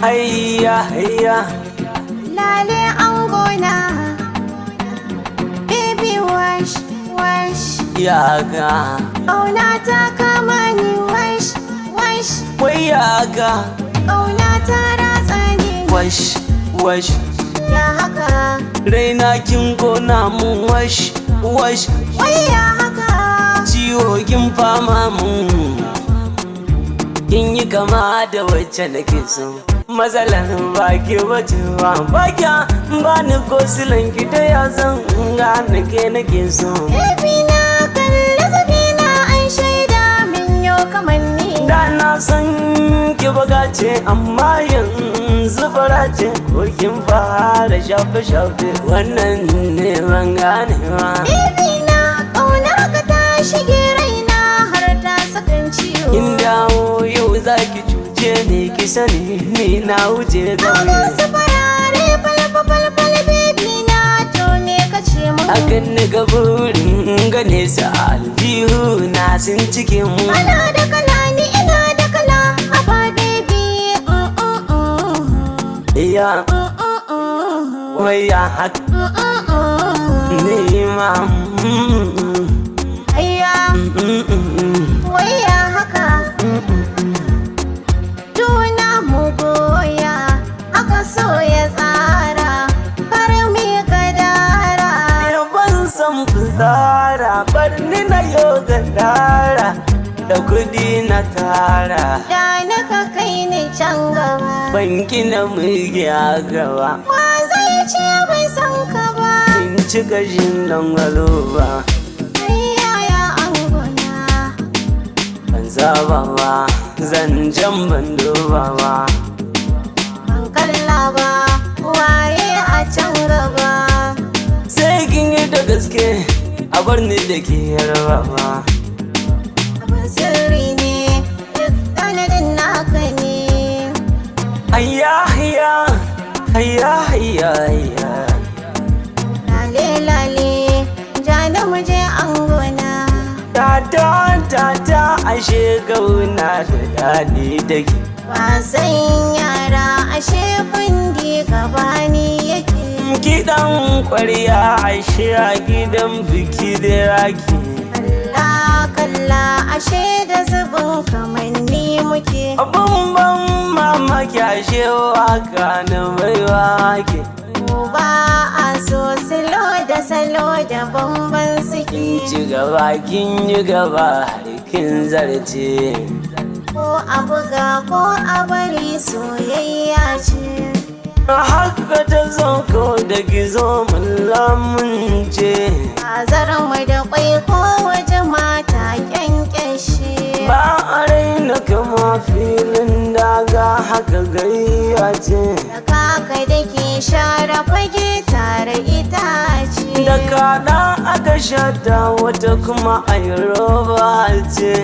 hayya hayya lale angona, baby wash wash, yaga ƙauna ta kama ni wash wash, wai yaga ƙauna ta ratsa ni wash wash ya haka, raina kin kona mun wash wash wai ya haka, ciwo kin fama mun kin yi kama da wacce nake so matsalar baki wace ba kya ba ni ko silan ki ta ya zan gane ke nake so baby na kalli zabina an shaida min yau kamanni, da na san ki baga ce amma yanzu fara ce ko kin fara shafe shafe wannan ne ban ganewa baby na ƙaunar ka ta shige raina har ta sakan ciwo, kin dawo yau zaki cuce ni ki sani ni na wuce amma gauye su farare falfal baby na to me ka ce mun, akan ni ga burin gane sa aljihu na sun cike mu ana da kala ni ina da kala haba baby iya waya haka ni ma ayya waya haka juna mu goya haka so ya tsara har mu gadara, ya ban san fitsara bar ni na yau gandara da kudi na tara da na ka kai ni can gaba, banki na murgiya gaba wa zai ce bai san ka ba, in ci gashin dangalo ba yaya angona ban saba ba zancen ban duba ba ban kalla ba waye a can gaba, sai kin yi da gaske a bar ni da ke yarba ba abin sirri ne duk tanadin naka ne, hayya hayya hayya hayya hayya lale lale jana mu je angona, tata ashe gauna da daɗi da ke wasan yara ashe kundi gabani yake, kiɗan ƙwarya ashe a gidan biki da raki kalla kalla ashe da zubin kamanni muke, abun ban mamaki ashe waka na baiwa ke ba a so silo da salo da bamban suke, kin ci gaba kin yi gaba har kin zarce ko a buga ko a bari soyayya ce, haka ta zauko da gizo mun lamunce mu da kwai ko waje mata kyankyashe, ba a raina kama filin daga haka gayya ce da kaka da ke share fage tare itace, da kaɗa aka shata wata kuma a yi roba ce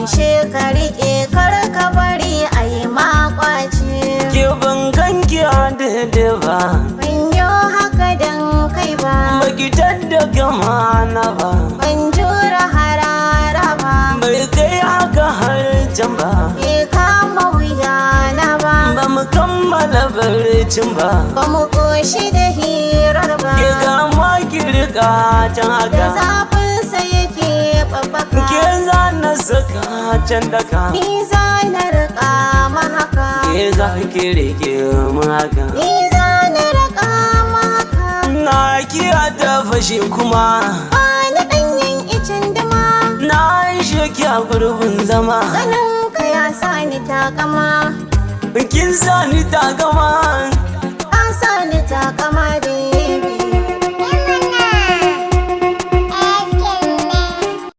Ishe ka riƙe kar ka bari a yi makwace, ke ban ganki a daidai ba ban yi haka don kai ba, baki tadda kama na ba ban jura harara ba, bai kai haka har can ba bai kama wuya na ba, ba mu kammala barcin ba ba mu ƙoshi da hirar ba, ke gama ki riƙa can da haka zafinsa yake babbaka, ke za na saka can daka ni za na riƙa mahaka, ke za ki rike mu haka ni za na riƙa mahaka, na kiya ta fashe kuma wani ɗanyen icen dama, na ishe ki a gurbin zama ganin ka ya sa ni takama, kin sa ni ta gama ka sa ni takama dai.